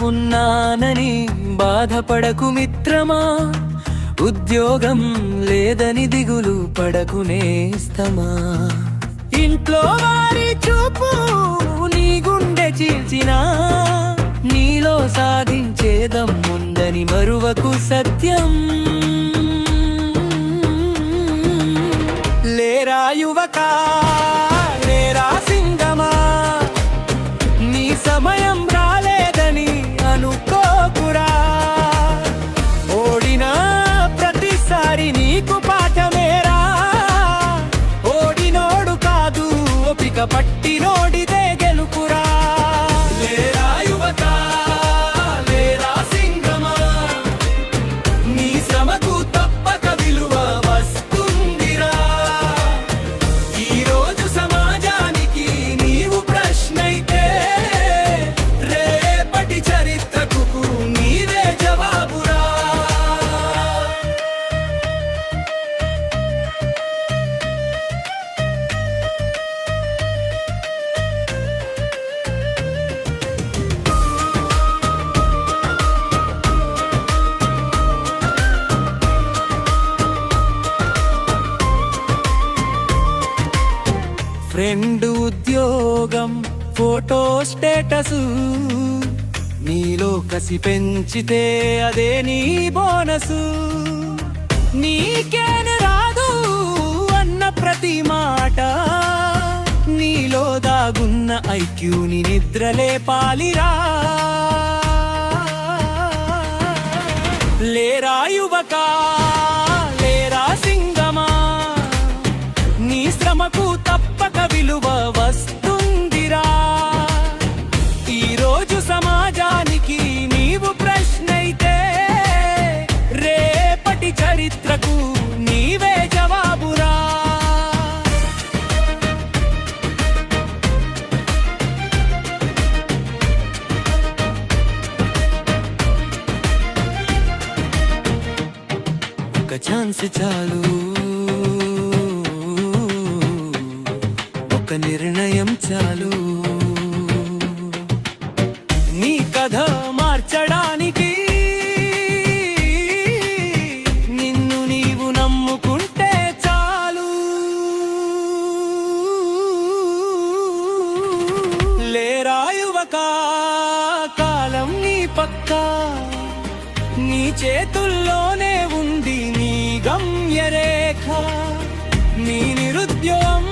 ఉన్నానని బాధపడకు మిత్రమా, ఉద్యోగం లేదని దిగులు పడకు నేస్తమా. ఇంట్లో వారి చూపు నీ గుండె చీల్చినా, నీలో సాధించేదమ్ముందని మరువకు సత్యం. లేరా యువకా, లేరా సింగమా, నీ సమయం రాలేదని అనుకోకురా. ఓడిన ప్రతిసారి నీకు పాఠమేరా, ఓడినోడు కాదు ఓపిక పట్టినోడిదే గెలుపురా. లేరా యువకా, లేరా సింగమా, నీ శ్రమకు తప్పక విలువ వస్తుందిరా. ఈరోజు సమాజానికి నీవు ప్రశ్నైతే, రేపటి చరిత్రకు నీవే జవాబురా. ఫ్రెండ్ ఉద్యోగం ఫోటో స్టేటస్, నీలో కసి పెంచితే అదే నీ బోనసు. నీకేను రాదు అన్న ప్రతి మాట, నీలో దాగున్న ఐక్యూని నిద్రలేపాలిరా. లేరా యువకా, లేరా సింగమా, నీ శ్రమకు తప్పక విలువ వస్తుందిరా. ఈరోజు సమాజానికి నీవు ప్రశ్నైతే, రేపటి చరిత్రకు నీవే జవాబురా. ఒక ఛాన్స్ చాలు, ఒక నిర్ణయం చాలు, నీ కథ మార్చడానికి. నిన్ను నీవు నమ్ముకుంటే చాలు. లేరా యువకా, కాలం నీ పక్కా, నీ చేతుల్లోనే ఉంది నీ గమ్యరేఖ. నీ నిరుద్యోగం